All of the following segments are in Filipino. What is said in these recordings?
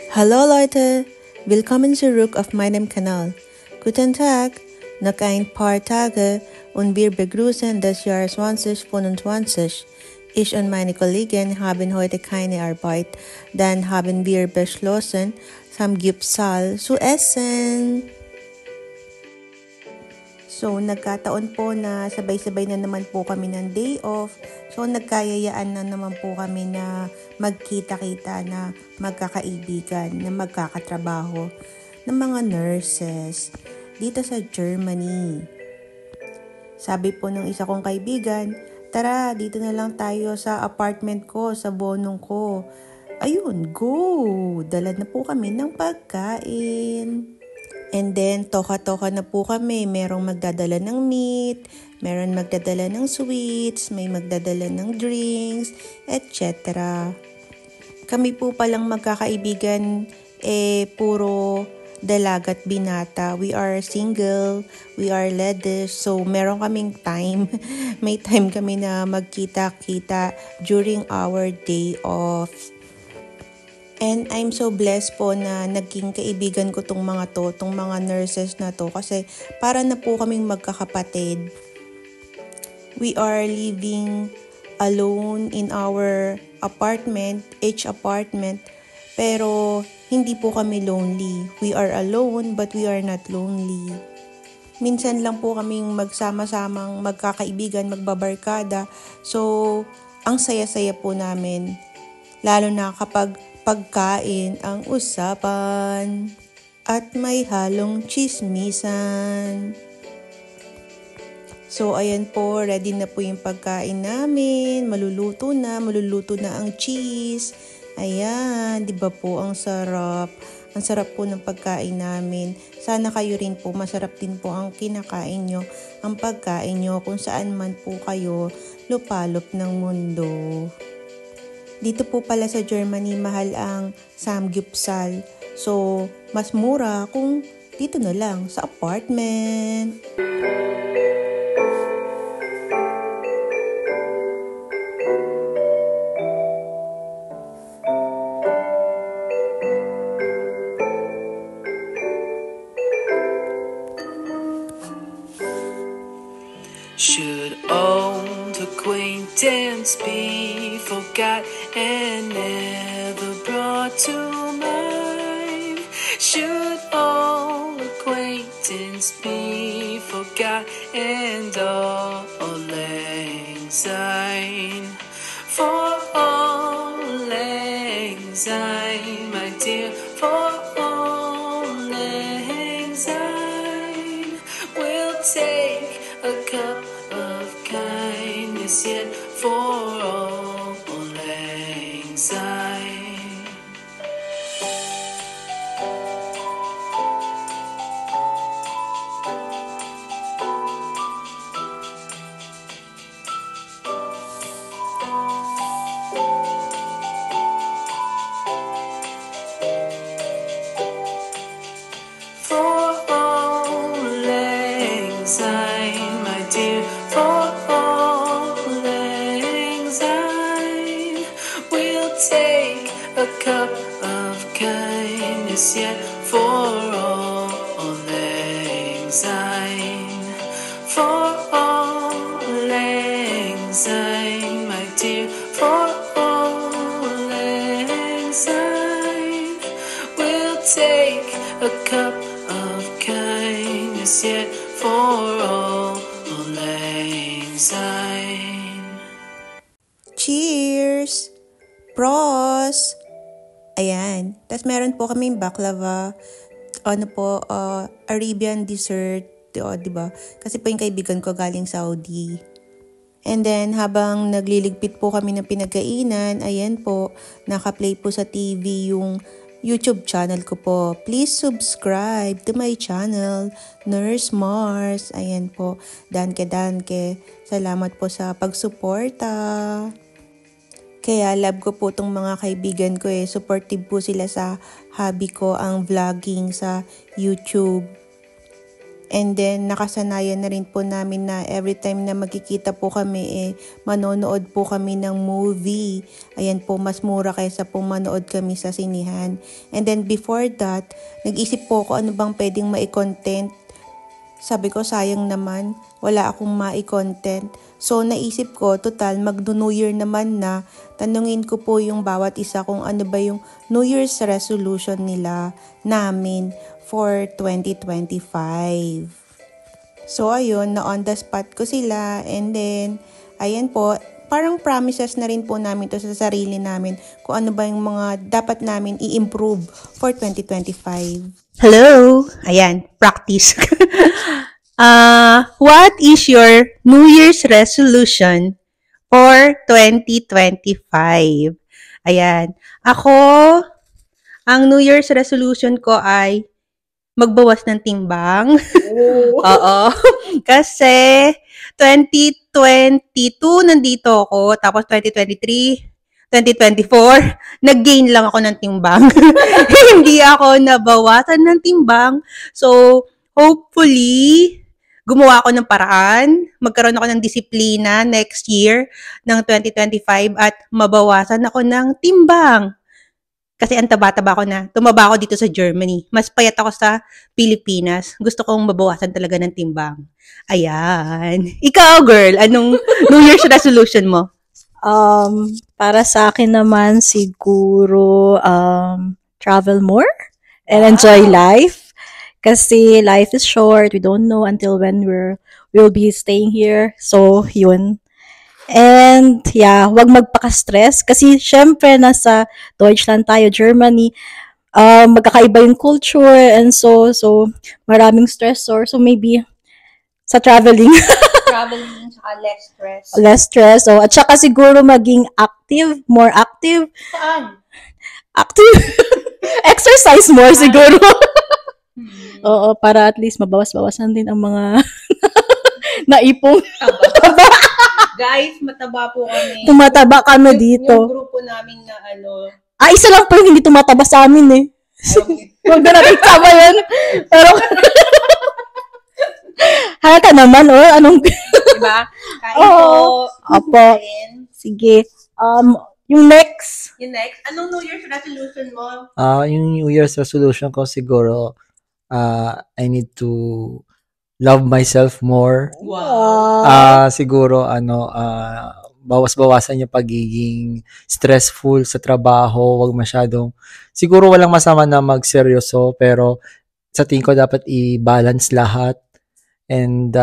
Hallo Leute, willkommen zurück auf meinem Kanal. Guten Tag, noch ein paar Tage und wir begrüßen das Jahr 2025. Ich und meine Kollegen haben heute keine Arbeit, dann haben wir beschlossen, Samgyeopsal zu essen. So, nagkataon po na sabay-sabay na naman po kami ng day off. So, nagkayayaan na naman po kami na magkita-kita na magkakaibigan, na magkakatrabaho ng mga nurses dito sa Germany. Sabi po ng isa kong kaibigan, tara, dito na lang tayo sa apartment ko, sa bonong ko. Ayun, go! Dala na po kami ng pagkain. And then, toka-toka na po kami. Merong magdadala ng meat, meron magdadala ng sweets, may magdadala ng drinks, etc. Kami po palang magkakaibigan, puro dalagat binata. We are single, we are ladies, so meron kaming time. May time kami na magkita-kita during our day off. And I'm so blessed po na naging kaibigan ko tong mga nurses na to kasi para na po kaming magkakapatid. We are living alone in our apartment, each apartment, pero hindi po kami lonely. We are alone but we are not lonely. Minsan lang po kaming magsama-samang magkakaibigan, magbabarkada. So, ang saya-saya po namin. Lalo na kapag pagkain ang usapan at may halong chismisan. So, ayan po, ready na po yung pagkain namin. Maluluto na ang cheese. Ayan, di ba po, ang sarap. Ang sarap po ng pagkain namin. Sana kayo rin po, masarap din po ang kinakain nyo, ang pagkain nyo, kung saan man po kayo lupalop ng mundo. Dito po pala sa Germany, mahal ang Samgyeopsal. So, mas mura kung dito na lang sa apartment. Should old acquaintance be forgot and never brought to mind? Should old acquaintance be forgot and all lang syne? For all lang syne, my dear, for all lang syne, we'll take a cup of kindness yet for all lang syne. For all lang syne, my dear, for all lang syne, we'll take a cup of kindness yet for all lang syne. For all lang syne, my dear, for all lang syne, we'll take a cup of kindness yet for all lang syne. Cheers! Pros! Ayan. Tapos meron po kaming baklava, Arabian dessert, diba? Kasi po yung kaibigan ko galing Saudi. And then, habang nagliligpit po kami ng pinagkainan, ayan po, nakaplay po sa TV yung YouTube channel ko po. Please subscribe to my channel, Nurse Mars. Ayan po, danke. Salamat po sa pagsuporta. Kaya love ko po tong mga kaibigan ko supportive po sila sa hobby ko, ang vlogging sa YouTube. And then, nakasanayan na rin po namin na every time na magkikita po kami, manonood po kami ng movie. Ayan po, mas mura kaysa po manood kami sa sinihan. And then, before that, nag-isip po ako ano bang pwedeng mai-content. Sabi ko, sayang naman, wala akong mai-content. So, naisip ko, total, mag-New Year naman na, tanungin ko po yung bawat isa kung ano ba yung New Year's resolution nila namin for 2025. So, ayun, na on the spot ko sila. And then, ayan po, parang promises na rin po namin to sa sarili namin kung ano ba yung mga dapat namin i-improve for 2025. Hello! Ayan, practice. What is your New Year's resolution for 2025? Ayan, ako, ang New Year's resolution ko ay magbawas ng timbang. Oo. Kasi 2022 nandito ako, tapos 2023, 2024, nag-gain lang ako ng timbang. Hindi ako nabawasan ng timbang. So, hopefully, gumawa ako ng paraan, magkaroon ako ng disiplina next year ng 2025 at mabawasan ako ng timbang. Kasi ang taba-taba ko na. Tumaba ako dito sa Germany. Mas payat ako sa Pilipinas. Gusto kong mabawasan talaga ng timbang. Ayan. Ikaw, girl, anong New Year's resolution mo? Para sa akin naman, siguro, travel more and enjoy life. Kasi life is short. We don't know until when we'll be staying here. So, yun. And, yeah, wag magpaka-stress. Kasi, syempre, nasa Deutschland tayo, Germany, magkakaiba yung culture, and so, maraming stressor. So, maybe, sa traveling, Traveling, saka less stress. less stress. So, at saka siguro maging active, more active. Saan? Active? Exercise more, siguro. Oo, para at least mabawas-bawasan din ang mga naipong. Guys, mataba po kami. Tumataba kami dito. Yung grupo namin na Isa lang po yung hindi tumataba sa amin eh. Huwag na natin tama yun. Pero, halata naman, anong... diba? Kain Oo. po. Opo. Sige. Yung next. Yung next, anong New Year's resolution mo? Yung New Year's resolution ko siguro, I need to love myself more. Wow. Siguro, bawas-bawasan yung pagiging stressful sa trabaho, wag masyadong, siguro walang masama na magseryoso, pero sa tingin ko dapat i-balance lahat. And,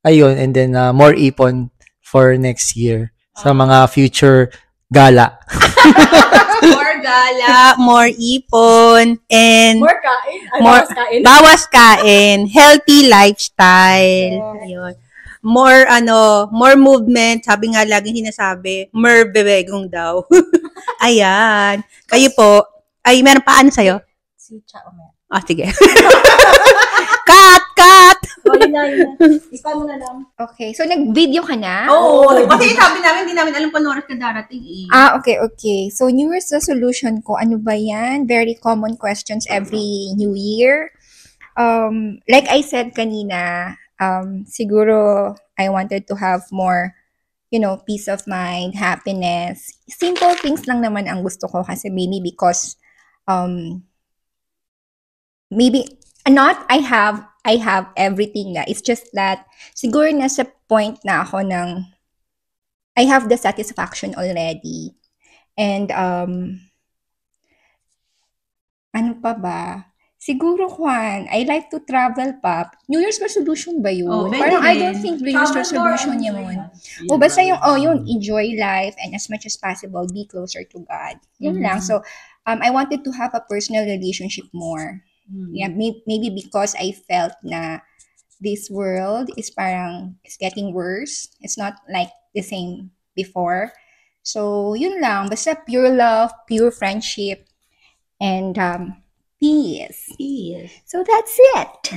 ayun, and then more ipon for next year sa mga future gala. More gala, more ipon, and More kain. More- kain. bawas kain, healthy lifestyle. Ayun. More movement, sabi nga laging sinasabi, more bebegong daw. Ayan. Kayo po, ay meron pa ano sa'yo? Si Chao mo. Sige. Cut! Yun na. Ikaw mo na lang. Okay. So, nag-video ka na? Oo. Kasi sabi namin, hindi namin alam kung oras ka darating eh. Okay. So, New Year's resolution ko, ano ba yan? Very common questions every New Year. Like I said kanina, siguro I wanted to have more, peace of mind, happiness. Simple things lang naman ang gusto ko kasi maybe because, maybe, not I have everything na. It's just that, siguro nasa point na ako ng, I have the satisfaction already. And, ano pa ba? Siguro, Juan, I like to travel pa. New Year's resolution ba yun? Parang I don't think New Year's resolution yun. Basta yung enjoy life and as much as possible, be closer to God. Yun lang. So, I wanted to have a personal relationship more. Yeah, maybe because I felt na this world is getting worse. It's not like the same before. So, yun lang. Basta pure love, pure friendship, and peace. So, that's it.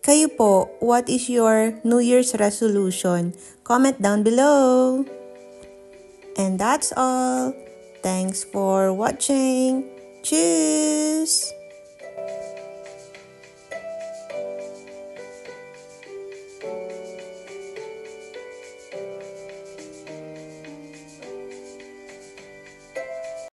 Kayo po, what is your New Year's resolution? Comment down below. And that's all. Thanks for watching. Tschüss.